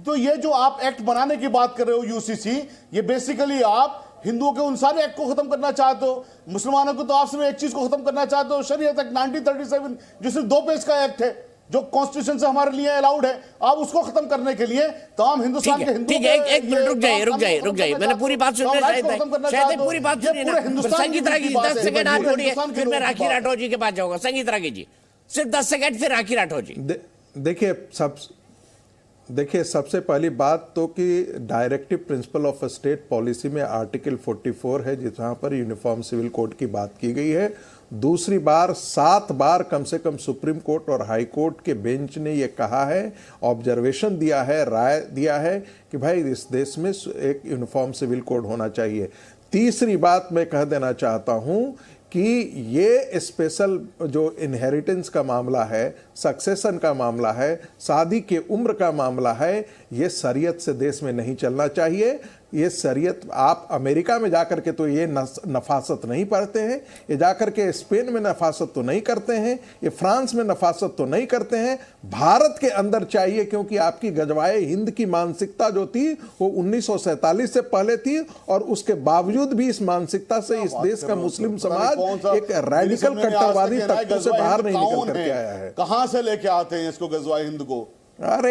तो ये जो आप एक्ट बनाने की बात कर रहे हो यूसीसी, ये बेसिकली आप हिंदुओं के उन सारे एक्ट को खत्म करना चाहते हो, मुसलमानों को तो आप सिर्फ एक चीज को खत्म करना चाहते हो, शरीयत एक्ट 1937 जो सिर्फ 2 पेज का एक्ट है, जो कॉन्स्टिट्यूशन से हमारे लिए अलाउड है, आप उसको खत्म करने के लिए तमाम हिंदुस्तान के हिंदू। ठीक है, एक मिनट रुक जाइए, मैंने पूरी बात सुनना शायद पूरी बात सुनिए ना। संगीत रागी 10 सेकंड आप छोड़िए, फिर मैं राखी राठौर जी के पास जाऊंगा। संगीत रागी जी सिर्फ 10 सेकंड, फिर राखी राठौर जी। देखिए सबसे पहली बात तो कि directive principle of state policy में आर्टिकल 44 है जहां पर यूनिफॉर्म सिविल कोड की बात की गई है। दूसरी बार 7 बार कम से कम सुप्रीम कोर्ट और हाई कोर्ट के बेंच ने यह कहा है, ऑब्जर्वेशन दिया है, राय दिया है कि भाई इस देश में एक यूनिफॉर्म सिविल कोड होना चाहिए। तीसरी बात मैं कह देना चाहता हूं कि ये स्पेशल जो इनहेरिटेंस का मामला है, सक्सेशन का मामला है, शादी के उम्र का मामला है, ये शरीयत से देश में नहीं चलना चाहिए। ये शरीयत आप अमेरिका में जाकर के तो ये नफासत नहीं पढ़ते हैं, ये जाकर के स्पेन में नफासत तो नहीं करते हैं, ये फ्रांस में नफासत तो नहीं करते हैं, भारत के अंदर चाहिए। क्योंकि आपकी गजवाए हिंद की मानसिकता जो थी वो 1947 से पहले थी, और उसके बावजूद भी इस मानसिकता से इस देश का मुस्लिम समाज एक रैडिकल कट्टरवादी तत्वों से बाहर नहीं निकल करके आया है। कहां से लेके आते हैं इसको गजवाए हिंद को? अरे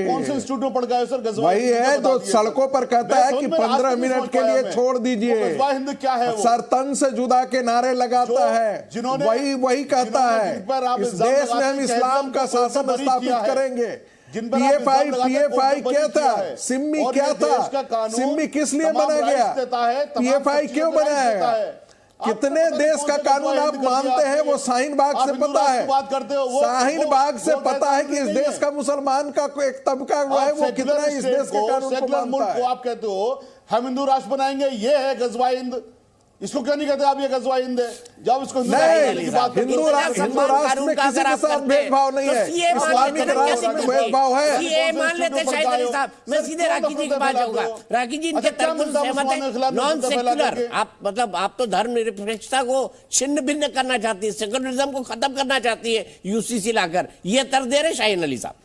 कौन से इंस्टीट्यूट में पढ़ गए सर गजवा? वही है तो सड़कों पर कहता है कि 15 मिनट के लिए छोड़ दीजिए। गजवा हिंद क्या है? सर तन से जुदा के नारे लगाता है, वही कहता है इस देश में हम इस्लाम का शासन स्थापित करेंगे। पीएफआई क्या था? सिम्मी क्या था? सिम्मी किस लिए बना गया? पीएफआई क्यों बनाया? कितने देश का कानून आप मानते हैं वो शाहीन बाग से पता है। शाहीन बाग से पता है कि इस देश का मुसलमान का एक तबका हुआ है वो कितना इस देश के कानून को मानता है। आप कहते हो हम हिंदू राष्ट्र बनाएंगे, ये है गजवा हिंद। इसको क्यों नहीं कहते आप ये गजवा हिंद है? जब इसको हिंदू राष्ट्र में किसी के साथ भेदभाव नहीं है, इस्लामिक राष्ट्र में भेदभाव है। ये मान लेते शाहिद अली साहब। मैं सीधे राखी जी के पास जाऊंगा। राखी जी इनके तर्क से सहमत है? नॉन सेक्युलर आप मतलब आप तो धर्मनिरपेक्षता को छिन्न भिन्न करना चाहती है, सेक्युलरिज्म को खत्म करना चाहती है यूसीसी लाकर, ये तर्क दे रहे शाहिद अली साहब।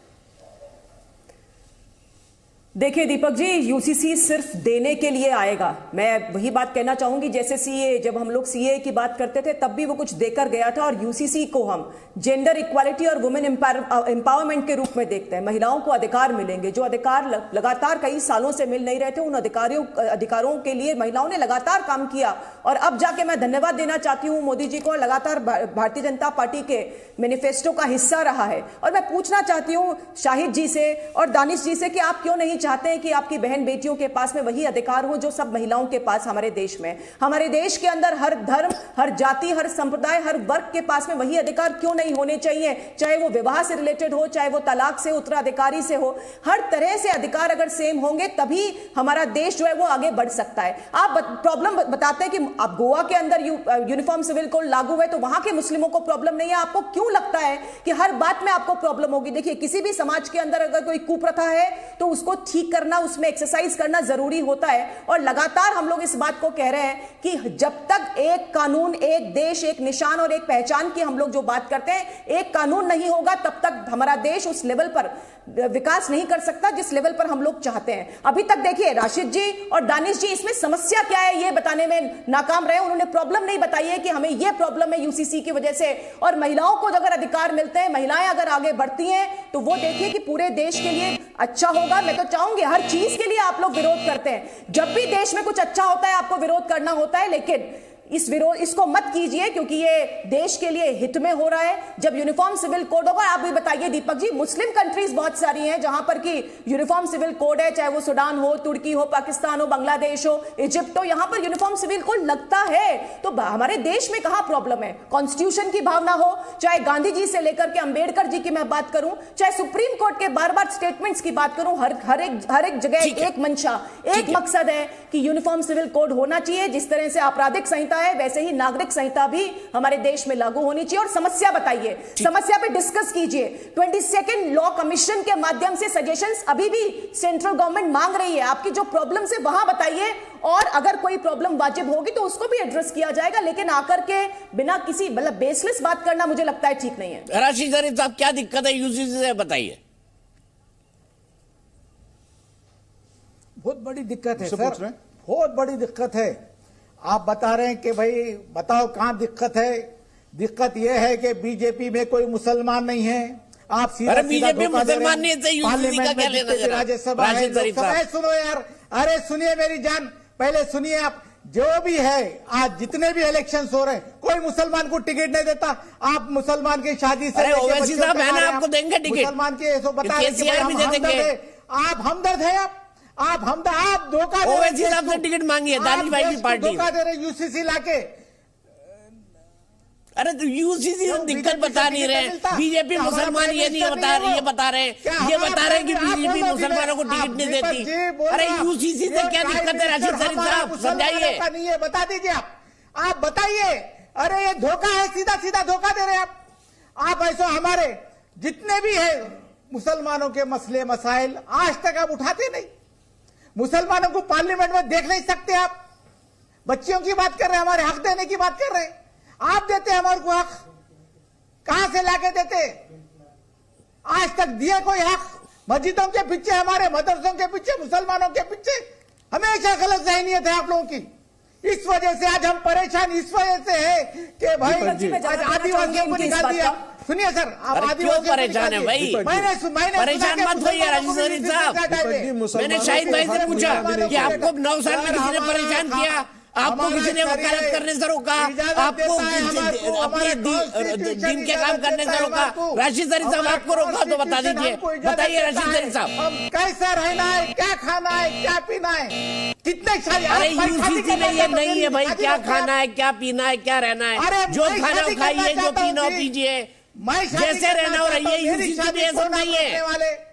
देखिए दीपक जी, यूसीसी सिर्फ देने के लिए आएगा। मैं वही बात कहना चाहूंगी जैसे सीए, जब हम लोग सीए की बात करते थे तब भी वो कुछ देकर गया था, और यूसीसी को हम जेंडर इक्वालिटी और वुमेन एम्पावरमेंट के रूप में देखते हैं। महिलाओं को अधिकार मिलेंगे, जो अधिकार लगातार कई सालों से मिल नहीं रहे थे, उन अधिकारों के लिए महिलाओं ने लगातार काम किया। और अब जाके मैं धन्यवाद देना चाहती हूँ मोदी जी को, लगातार भारतीय जनता पार्टी के मैनिफेस्टो का हिस्सा रहा है। और मैं पूछना चाहती हूँ शाहिद जी से और दानिश जी से कि आप क्यों नहीं चाहते हैं कि आपकी बहन बेटियों के पास में वही अधिकार हो जो सब महिलाओं के पास हमारे देश में? हमारे देश के अंदर हर धर्म, हर जाति, हर संप्रदाय, हर वर्ग के पास में वही अधिकार क्यों नहीं होने चाहिए? चाहे वो विवाह से रिलेटेड हो, चाहे वो तलाक से, उत्तराधिकारी से हो, हर तरह से अधिकार अगर सेम होंगे तभी हमारा देश जो है वो आगे बढ़ सकता है। आप प्रॉब्लम बताते हैं कि आप गोवा के अंदर यूनिफॉर्म सिविल कोड लागू है तो वहां के मुस्लिमों को प्रॉब्लम नहीं है। आपको क्यों लगता है कि हर बात में आपको प्रॉब्लम होगी? देखिए, किसी भी समाज के अंदर अगर कोई कुप्रथा है तो उसको ठीक करना, उसमें एक्सरसाइज करना जरूरी होता है। और लगातार हम लोग इस बात को कह रहे हैं कि जब तक एक कानून, एक देश, एक निशान और एक पहचान की हम लोग जो बात करते हैं, एक कानून नहीं होगा तब तक हमारा देश उस लेवल पर विकास नहीं कर सकता जिस लेवल पर हम लोग चाहते हैं। अभी तक देखिए राशिद जी और दानिश जी इसमें समस्या क्या है ये बताने में नाकाम रहे। उन्होंने प्रॉब्लम नहीं बताई है कि हमें ये प्रॉब्लम है यूसीसी की वजह से। और महिलाओं को अगर अधिकार मिलते हैं, महिलाएं अगर आगे बढ़ती हैं तो वो देखिए कि पूरे देश के लिए अच्छा होगा। मैं तो चाहूंगी, हर चीज के लिए आप लोग विरोध करते हैं, जब भी देश में कुछ अच्छा होता है आपको विरोध करना होता है, लेकिन इसको मत कीजिए क्योंकि ये देश के लिए हित में हो रहा है। जब यूनिफॉर्म सिविल कोड होगा, आप भी बताइए दीपक जी, मुस्लिम कंट्रीज बहुत सारी हैं जहां पर कि यूनिफॉर्म सिविल कोड है, चाहे वो सूडान हो, तुर्की हो, पाकिस्तान हो, बांग्लादेश हो, इजिप्ट हो, यहां पर यूनिफॉर्म सिविल कोड लगता है। तो हमारे देश में कहां प्रॉब्लम है? कॉन्स्टिट्यूशन की भावना हो, चाहे गांधी जी से लेकर के अंबेडकर जी की मैं बात करूं, चाहे सुप्रीम कोर्ट के बार बार स्टेटमेंट्स की बात करूं, हर एक जगह एक मंशा, एक मकसद है कि यूनिफॉर्म सिविल कोड होना चाहिए। जिस तरह से आपराधिक संहिता है वैसे ही नागरिक संहिता भी हमारे देश में लागू होनी चाहिए। और समस्या बताइए, समस्या पे डिस्कस कीजिए। 22nd लॉ कमीशन के माध्यम से सजेशंस अभी भी सेंट्रल गवर्नमेंट मांग रही है। आपकी जो प्रॉब्लम है वहां बताइए, और अगर कोई प्रॉब्लम वाजिब होगी तो उसको भी एड्रेस किया जाएगा। लेकिन आकर के बिना किसी मतलब बेसलेस बात करना मुझे लगता है ठीक नहीं है। राशिद साहब क्या दिक्कत है यूसीसी से बताइए। बहुत बड़ी दिक्कत है मुझसे सर, पूछ रहे हैं? बहुत बड़ी दिक्कत है। आप बता रहे हैं कि भाई बताओ कहां दिक्कत है। दिक्कत यह है कि बीजेपी में कोई मुसलमान नहीं है। आप सीधा अरे सीधा बीजेपी धोखा दे रहे मुसलमान नहीं है तो हैं। यूसीसी का पार्लियामेंट क्या में लेना जितने देना? राज्यसभा है, राशिद शरीफ लोकसभा है, साहब। सुनो यार, अरे सुनिए मेरी जान, पहले सुनिए आप। जो भी है आज जितने भी इलेक्शन हो रहे हैं, कोई मुसलमान को टिकट नहीं देता। आप मुसलमान की शादी से अरे लेके ओवैसी बच्चों साहब के है ना, बारे में आपको देंगे टिकट। मुसलमान के ऐसो बता रहे हैं कि भाई केसीआर हम भी दे हमदर्द देंगे। है। आप हमदर्द है, आप हमदर्द, आप धोखा दे रहे हैं ओवैसी साहब देश से को। टिकट मांगी है आप दानिश भाई देश की को पार्टी। धोखा दे रहे यूसीसी लाके। अरे तो यूसीसी क्यों दिक्कत बीजेपी बता से नहीं टिकट रहे, मिलता? बीजेपी क्या हमारा मुसलमान प्राइम ये नहीं मिनिस्टर बता नहीं रहे, है ये वो? बता रहे हैं, क्या ये हमारा बता रहे हैं कि प्राइम बीजेपी मिनिस्टर मुसलमानों को आप टिकट नहीं दीपक देती। जी बोल अरे रहे हैं। यूसीसी से ये क्या प्राइम दिक्कत है राशिद मिनिस्टर शरीफ हमारा साहब, मुसलमानों समझाइए। का नहीं है, बता दीजिए आप बताइए। अरे ये धोखा है, सीधा सीधा धोखा दे रहे हैं आप ऐसा। हमारे जितने भी है मुसलमानों के मसले मसाइल आज तक आप उठाते नहीं। मुसलमानों को पार्लियामेंट में देख नहीं सकते आप। बच्चियों की बात कर रहे हैं, हमारे हक देने की बात कर रहे हैं। आप देते हैं हमारे को हक, कहां से लाके देते? आज तक दिए कोई हक? मस्जिदों के पीछे, हमारे मदरसों के पीछे, मुसलमानों के पीछे हमेशा गलत ज़हनियत है आप लोगों की। इस वजह से आज हम परेशान इस वजह से है कि भाई आज आदिवासियों को निकाल दिया। सुनिए सर, आप अरे क्यों आदिवासियों को परेशान है निकाल भाई? दिया। मैंने परेशान मत होइए राशिद शरीफ साहब। मैंने शाहिद भाई से पूछा कि आपको 9 साल में किसी ने परेशान किया, आपको किसी ने वकालत करने से रोका, आपको अपने दीन के काम करने से रोका? राशिद शरीफ साहब आपको रोका तो बता दीजिए, बताइए राशिद शरीफ साहब। हम कैसे रहना है, क्या खाना है, क्या पीना है, कितने सारे। अरे यूसीसी में ये नहीं है भाई, क्या खाना है, क्या पीना है, क्या रहना है। जो खाना खाइए, जो पीना पीजिए, जैसे रहना हो रहिए। यूसीसी में ये सब नहीं है।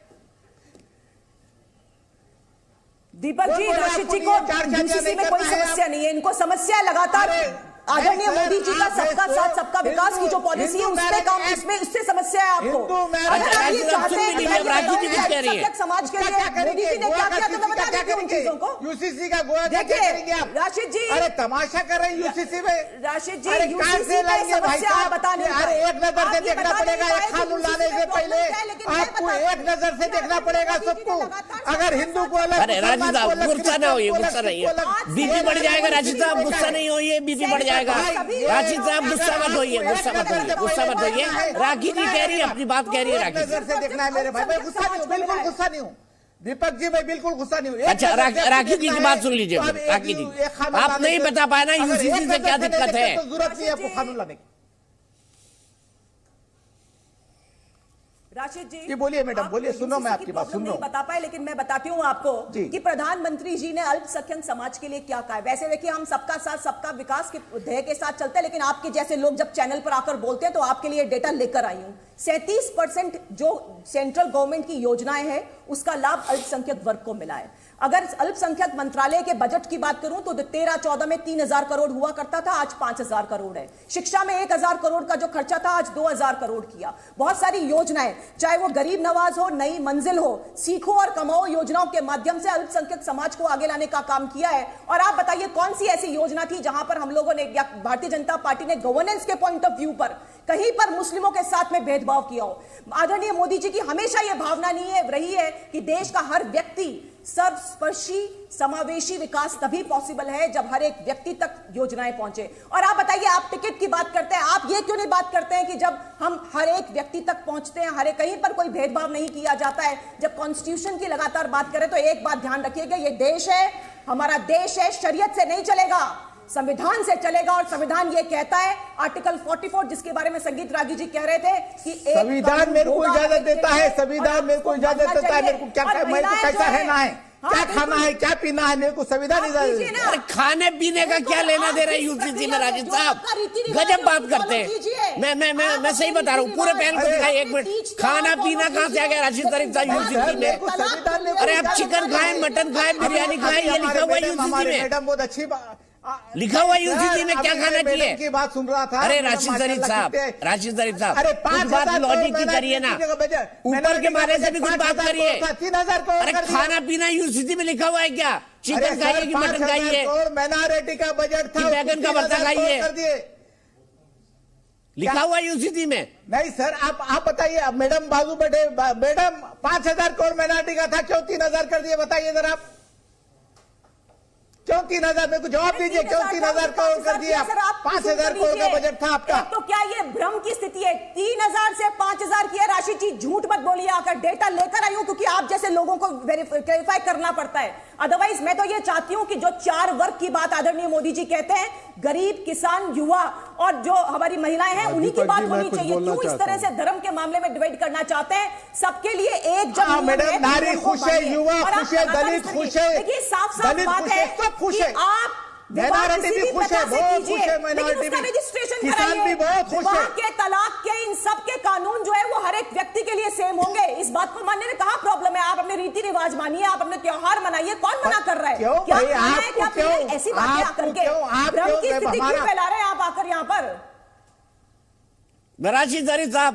दीपक जी, राशिद जी को यूसीसी में कोई समस्या नहीं है। इनको समस्या लगातार आदरणीय मोदी जी का सबका साथ सबका विकास की जो पॉलिसी है उसमें काम, उससे समस्या है आपको। अगर आप ये चाहते हैं कि समाज के लिए मोदी जी ने क्या किया तो मैं बता देती हूँ उन चीजों को। यूसीसी का गोया देखिए राशिद जी, अरे तमाशा कर रहे हैं यूसीसी में। राशिद जी, यूसीसी में समस्या आप बता नहीं। अरे एक नजर से देखना पड़ेगा, एक कानून लाने से पहले आपको एक नजर से देखना पड़ेगा सबको। अगर हिंदू को अलग, अरे राशिद साहब गुस्सा ना होइए, गुस्सा नहीं है, बीपी बढ़ जाएगा। राशिद साहब गुस्सा नहीं होइए, बीपी बढ़ जाएगा। राशिद साहब गुस्सा मत होइए, गुस्सा मत होइए, गुस्सा मत होइए। राखी जी कह रही है, अपनी बात कह रही है। राखी नजर से देखना है मेरे भाई, मैं गुस्सा नहीं हूँ, बिल्कुल गुस्सा नहीं हूँ दीपक जी, मैं बिल्कुल गुस्सा नहीं हूँ। अच्छा राखी जी की बात सुन लीजिए। राखी जी, आप नहीं बता पाए ना यूसीसी से क्या दिक्कत है। जरूरत नहीं है आपको कानून लाने की। राशिद जी बोलिए मैडम, बोलिए, सुनो मैं आपकी बात सुन रहा हूं। बता पाए, लेकिन मैं बताती हूँ आपको कि प्रधानमंत्री जी ने अल्पसंख्यक समाज के लिए क्या कहा है। वैसे देखिए हम सबका साथ सबका विकास के ध्येय के साथ चलते हैं, लेकिन आपके जैसे लोग जब चैनल पर आकर बोलते हैं तो आपके लिए डेटा लेकर आई हूं। 37% जो सेंट्रल गवर्नमेंट की योजनाएं हैं उसका लाभ अल्पसंख्यक वर्ग को मिला है। अगर अल्पसंख्यक मंत्रालय के बजट की बात करूं तो 13-14 में 3,000 करोड़ हुआ करता था, आज 5,000 करोड़ है। शिक्षा में 1,000 करोड़ का जो खर्चा था आज 2,000 करोड़ किया। बहुत सारी योजनाएं, चाहे वो गरीब नवाज हो, नई मंजिल हो, सीखो और कमाओ योजनाओं के माध्यम से अल्पसंख्यक समाज को आगे लाने का काम किया है। और आप बताइए कौन सी ऐसी योजना थी जहां पर हम लोगों ने या भारतीय जनता पार्टी ने गवर्नेंस के पॉइंट ऑफ व्यू पर कहीं पर मुस्लिमों के साथ में भेदभाव किया हो। आदरणीय मोदी जी की हमेशा यह भावना नहीं है रही है कि देश का हर व्यक्ति सर्वस्पर्शी समावेशी विकास तभी पॉसिबल है जब हर एक व्यक्ति तक योजनाएं पहुंचे। और आप बताइए, आप टिकट की बात करते हैं, आप ये क्यों नहीं बात करते हैं कि जब हम हर एक व्यक्ति तक पहुंचते हैं, हर एक कहीं पर कोई भेदभाव नहीं किया जाता है। जब कॉन्स्टिट्यूशन की लगातार बात करें तो एक बात ध्यान रखिएगा, ये देश है, हमारा देश है, शरीयत से नहीं चलेगा, संविधान से चलेगा। और संविधान ये कहता है, आर्टिकल 44 जिसके बारे में संगीत रागी जी कह रहे थे कि संविधान मेरे को इजाजत देता है, संविधान मेरे को इजाजत देता है, मेरे को क्या मेरे को कैसा रहना है, क्या खाना है, क्या पीना है, मेरे को संविधान इजाजत देता है। अरे खाने पीने का क्या लेना दे रहा है यूसीसी में राशिद साहब, गजब बात करते हैं। मैं सही बता रहा हूँ, पूरे पैनल को दिखाई 1 मिनट, खाना पीना कहाँ से आ गया राशिद शरीफ साहब यूसीसी में? अरे आप चिकन खाएं, मटन खाएं, बिरयानी खाएं, ये लिखा हुआ यूसीसी में। मैडम बहुत अच्छी बात लिखा हुआ यूसीसी में क्या खाना चाहिए की बात सुन रहा था। अरे राशिद शरीफ साहब, राशिद शरीफ साहब, अरे कुछ बात लॉजिक की करिए ना, ऊपर के बारे से भी कुछ बात करिए। 3,000 करोड़। अरे खाना पीना यूसीसी में लिखा हुआ है क्या? चिकन खाइए कि मटन खाइए, माइनॉरिटी का बजट था, बैगन का भरता खाइए, लिखा हुआ यूसीसी में। नहीं सर, आप बताइए, मैडम बाजू बैठे, मैडम 5,000 करोड़ माइनॉरिटी का था, क्यों 3,000 कर दिए, बताइए जरा आप। क्यों 3,000 में को जवाब दीजिए, क्यों 3,000 करोड़ कर दिया? 5,000 करोड़ का बजट था आपका। तो क्या ये भ्रम की स्थिति है? 3,000 से 5,000 की है राशि जी, झूठ मत बोलिए आकर, डेटा लेकर आई हूं, क्योंकि आप जैसे लोगों को वेरीफाई करना पड़ता है। अदरवाइज मैं तो ये चाहती हूं कि जो 4 वर्ग की बात आदरणीय मोदी जी कहते हैं, गरीब, किसान, युवा और जो हमारी महिलाएं हैं, उन्हीं की बात होनी चाहिए। क्यों इस तरह से धर्म के मामले में डिवाइड करना चाहते हैं? सबके लिए एक जन मैडम, नारी खुश है, युवा खुश है, दलित खुश है, देखिए साफ साफ बात है, सब खुश है, आप माइनॉरिटी भी खुश है, बहुत खुश है, माइनॉरिटी भी, रजिस्ट्रेशन किसान भी बहुत खुश है। के तलाक के इन सब के कानून जो है वो हर एक व्यक्ति के लिए सेम होंगे। इस बात को मानने में कहाँ प्रॉब्लम है? आप अपने रीति रिवाज मानिए, आप अपने त्योहार मनाइए, कौन मना कर रहा है? क्यों क्या भाई, खाना है, आपको क्या पीना है? क्यों? ऐसी बातें आपको आकर के क्यों? आप भ्रम क्यों की स्थिति क्यों हमारा- फैला रहे हैं आप आकर यहाँ पर? बराशी साहब,